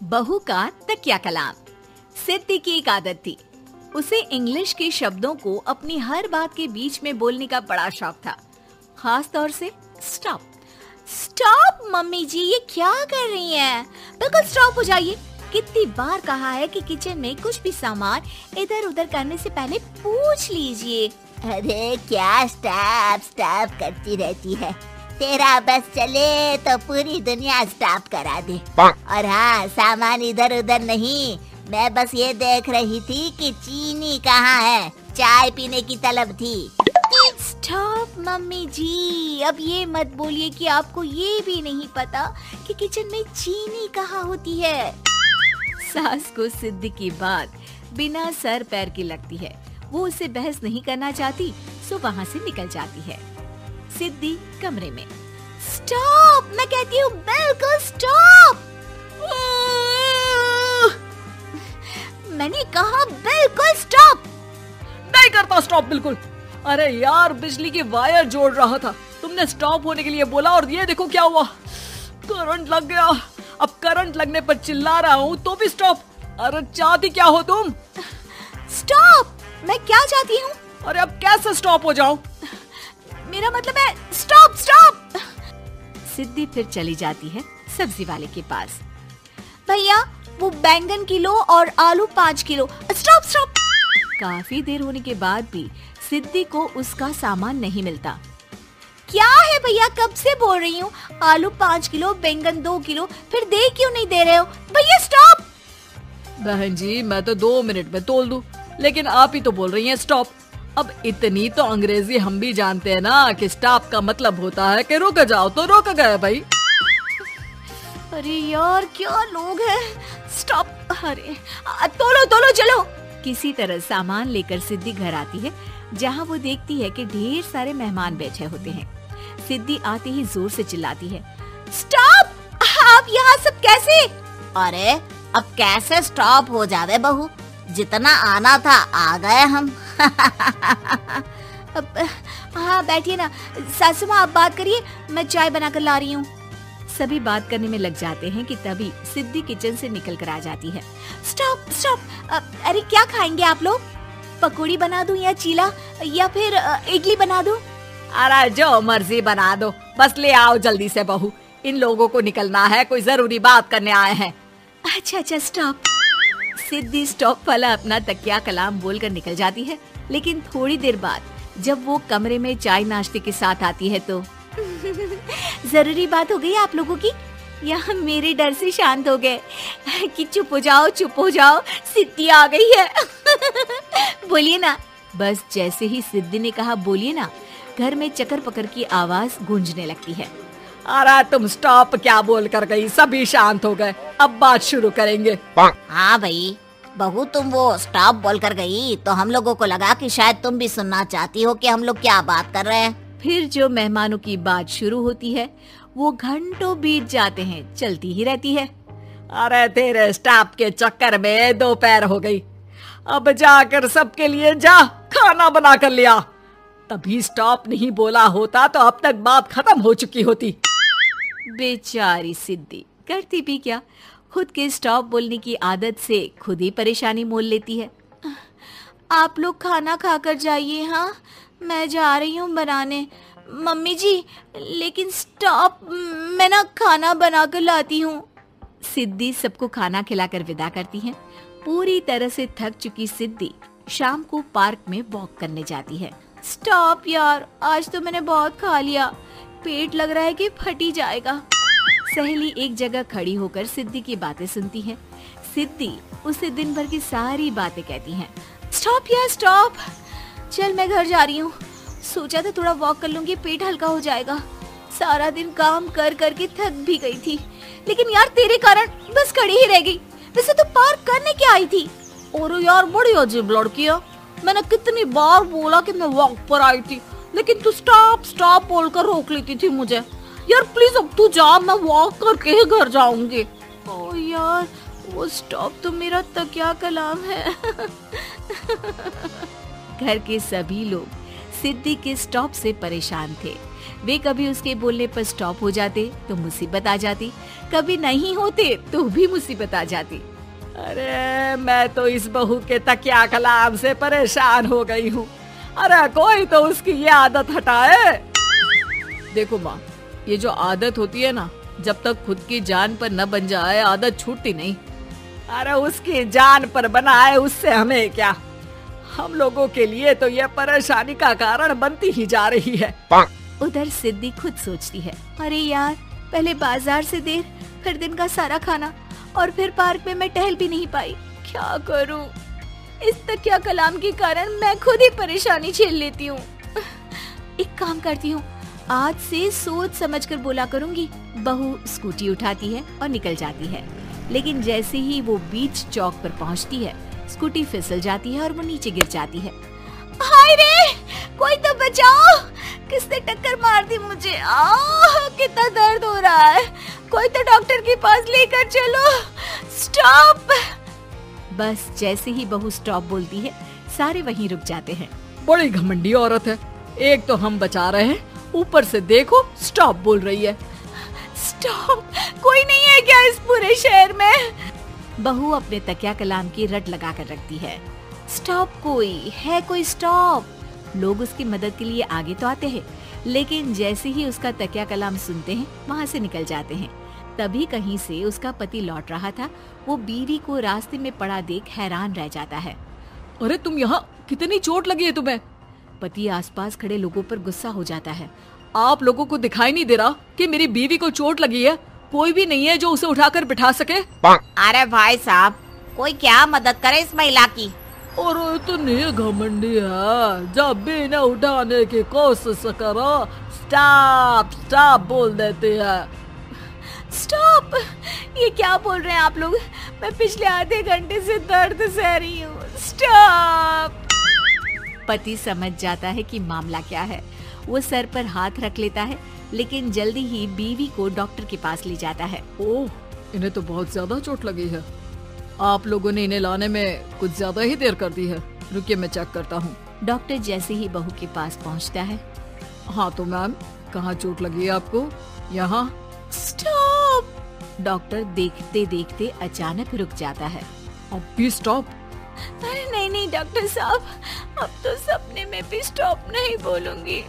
बहू का तकिया कलाम। सिद्धि की एक आदत थी, उसे इंग्लिश के शब्दों को अपनी हर बात के बीच में बोलने का बड़ा शौक था, खास तौर से स्टॉप। स्टॉप मम्मी जी, ये क्या कर रही हैं? बिल्कुल स्टॉप हो जाइए। कितनी बार कहा है कि किचन में कुछ भी सामान इधर उधर करने से पहले पूछ लीजिए। अरे क्या स्टॉप स्टॉप करती रहती है, तेरा बस चले तो पूरी दुनिया स्टॉप करा दे। और हाँ, सामान इधर उधर नहीं, मैं बस ये देख रही थी कि चीनी कहाँ है, चाय पीने की तलब थी। स्टॉप मम्मी जी, अब ये मत बोलिए कि आपको ये भी नहीं पता कि किचन में चीनी कहाँ होती है। सास को सिद्धि की बात बिना सर पैर की लगती है। वो उससे बहस नहीं करना चाहती, सो वहाँ से निकल जाती है। सिद्धि कमरे में। स्टॉप, मैं कहती हूँ बिल्कुल स्टॉप। मैंने कहा बिल्कुल स्टॉप। नहीं करता स्टॉप बिल्कुल। अरे यार, बिजली की वायर जोड़ रहा था, तुमने स्टॉप होने के लिए बोला और ये देखो क्या हुआ, करंट लग गया। अब करंट लगने पर चिल्ला रहा हूँ तो भी स्टॉप। अरे चाहती क्या हो तुम? स्टॉप, मैं क्या चाहती हूँ? अरे अब कैसे स्टॉप हो जाऊं? मेरा मतलब है स्टॉप स्टॉप। सिद्धि फिर चली जाती है सब्जी वाले के पास। भैया, वो बैंगन किलो और आलू 5 किलो। Stop stop. काफी देर होने के बाद भी सिद्धि को उसका सामान नहीं मिलता। क्या है भैया, कब से बोल रही हूँ, आलू 5 किलो, बैंगन 2 किलो, फिर दे क्यों नहीं दे रहे हो? भैया स्टॉप। बहन जी, मैं तो 2 मिनट में तोल दूं, लेकिन आप ही तो बोल रही हैं स्टॉप। अब इतनी तो अंग्रेजी हम भी जानते हैं ना कि स्टॉप का मतलब होता है कि रुक जाओ, तो रुक गए भाई। अरे यार, क्या लोग हैं। स्टॉप। अरे तोलो तोलो चलो। किसी तरह सामान लेकर सिद्धि घर आती है, जहाँ वो देखती है कि ढेर सारे मेहमान बैठे होते हैं। सिद्धि आते ही जोर से चिल्लाती है, स्टॉप! आप यहाँ सब कैसे? अरे अब कैसे स्टॉप हो जावे बहू, जितना आना था आ गए हम। हाँ बैठिए ना। सासू माँ, आप बात करिए, मैं चाय बनाकर ला रही हूँ। सभी बात करने में लग जाते हैं कि तभी सिद्धि किचन से निकल कर आ जाती है। Stop stop. अरे क्या खाएंगे आप लोग? पकौड़ी बना दूं या चीला या फिर इडली बना दूं? अरे जो मर्जी बना दो, बस ले आओ जल्दी से बहू, इन लोगों को निकलना है, कोई जरूरी बात करने आए हैं। अच्छा स्टॉप। सिद्धि स्टॉप वाला अपना तकिया कलाम बोलकर निकल जाती है, लेकिन थोड़ी देर बाद जब वो कमरे में चाय नाश्ते के साथ आती है तो जरूरी बात हो गई आप लोगों की, या मेरे डर से शांत हो गए कि चुप हो जाओ, सिद्धि आ गई है। बोलिए ना। बस जैसे ही सिद्धि ने कहा बोलिए ना, घर में चकर पकर की आवाज गूंजने लगती है। अरे तुम स्टॉप क्या बोल कर गई, सभी शांत हो गए, अब बात शुरू करेंगे। हाँ भाई बहू, तुम वो स्टॉप बोल कर गई तो हम लोगों को लगा कि शायद तुम भी सुनना चाहती हो कि हम लोग क्या बात कर रहे हैं। फिर जो मेहमानों की बात शुरू होती है वो घंटों बीत जाते हैं, चलती ही रहती है। अरे तेरे स्टॉप के चक्कर में दोपहर हो गई, अब जाकर सबके लिए जा खाना बना कर लिया। तभी स्टॉप नहीं बोला होता तो अब तक बात खत्म हो चुकी होती। बेचारी सिद्धि करती भी क्या, खुद के स्टॉप बोलने की आदत से खुद ही परेशानी मोल लेती है। आप लोग खाना खाकर जाइए, हाँ मैं जा रही हूँ बनाने। मम्मी जी, लेकिन स्टॉप, मैं ना खाना बना कर लाती हूँ। सिद्धि सबको खाना खिलाकर विदा करती है। पूरी तरह से थक चुकी सिद्धि शाम को पार्क में वॉक करने जाती है। स्टॉप यार, आज तो मैंने बहुत खा लिया, पेट लग रहा है कि फट ही जाएगा। सहेली एक जगह खड़ी होकर सिद्धि की बातें सुनती है। सिद्धि उसे दिन भर की सारी बातें कहती है। स्टॉप यार स्टॉप, चल मैं घर जा रही हूँ, सोचा था थोड़ा वॉक कर लूंगी, पेट हल्का हो जाएगा। सारा दिन काम कर कर के थक भी गई थी, लेकिन यार तेरे कारण बस खड़ी ही रह गई। वैसे तो पार्क करने क्या आई थी? और यार बड़ी अजीब लड़की है, मैंने कितनी बार बोला कि मैं वॉक पर आई थी, लेकिन तू स्टॉप स्टॉप बोलकर रोक लेती थी मुझे। यार प्लीज अब तू जा, मैं वॉक करके ही घर जाऊंगी। ओ यार, वो स्टॉप तो मेरा तकिया कलाम है। घर के सभी लोग सिद्धि के स्टॉप से परेशान थे। वे कभी उसके बोलने पर स्टॉप हो जाते तो मुसीबत आ जाती, कभी नहीं होते तो भी मुसीबत आ जाती। अरे मैं तो इस बहू के तकिया कलाम से परेशान हो गई हूँ। अरे कोई तो उसकी ये आदत हटाए। देखो माँ, ये जो आदत होती है ना, जब तक खुद की जान पर न बन जाए आदत छूटती नहीं। अरे उसकी जान पर बनाए उससे हमें क्या, हम लोगों के लिए तो ये परेशानी का कारण बनती ही जा रही है। उधर सिद्धि खुद सोचती है, अरे यार, पहले बाजार से देर, फिर दिन का सारा खाना और फिर पार्क में मैं टहल भी नहीं पाई। क्या करूं? इस तकिया कलाम के कारण मैं खुद ही परेशानी झेल लेती हूँ। एक काम करती हूँ, आज से सोच समझ कर बोला करूंगी। बहू स्कूटी उठाती है और निकल जाती है, लेकिन जैसे ही वो बीच चौक पर पहुँचती है, स्कूटी फिसल जाती है और वो नीचे गिर जाती है। हाय रे, कोई तो बचाओ, किसने टक्कर मार दी मुझे, कितना दर्द हो रहा है, कोई तो डॉक्टर के पास लेकर चलो, स्टॉप। बस जैसे ही बहू स्टॉप बोलती है, सारे वहीं रुक जाते हैं। बड़ी घमंडी औरत है, एक तो हम बचा रहे हैं, ऊपर से देखो स्टॉप बोल रही है। स्टॉप, कोई नहीं है क्या इस पूरे शहर में? बहू अपने तकिया कलाम की रट लगा कर रखती है। स्टॉप, कोई स्टॉप। लोग उसकी मदद के लिए आगे तो आते हैं, लेकिन जैसे ही उसका तकिया कलाम सुनते हैं, वहाँ से निकल जाते हैं। तभी कहीं से उसका पति लौट रहा था। वो बीवी को रास्ते में पड़ा देख हैरान रह जाता है। अरे तुम यहाँ, कितनी चोट लगी है तुम्हें? पति आसपास खड़े लोगों पर गुस्सा हो जाता है। आप लोगों को दिखाई नहीं दे रहा कि मेरी बीवी को चोट लगी है? कोई भी नहीं है जो उसे उठाकर बिठा सके? अरे भाई साहब, कोई क्या मदद करे इस महिला की? और इतनी घमंडी है, जब भी इन्हें उठाने की कोशिश करो स्टॉप स्टॉप बोल देती है। स्टॉप, ये क्या बोल रहे हैं आप लोग? मैं पिछले आधे घंटे से दर्द सह रही हूँ। स्टॉप। पति समझ जाता है कि मामला क्या है। वो सर पर हाथ रख लेता है, लेकिन जल्दी ही बीवी को डॉक्टर के पास ले जाता है। ओह, इन्हें तो बहुत ज्यादा चोट लगी है। आप लोगों ने इन्हें लाने में कुछ ज्यादा ही देर कर दी है। रुकिए, मैं चेक करता हूँ। डॉक्टर जैसे ही बहू के पास पहुँचता है। हाँ तो मैम, कहाँ चोट लगी है आपको? यहाँ। स्टॉप। डॉक्टर देखते देखते अचानक रुक जाता है। अब भी स्टॉप? अरे नहीं डॉक्टर साहब, अब तो सपने में भी स्टॉप नहीं बोलूंगी।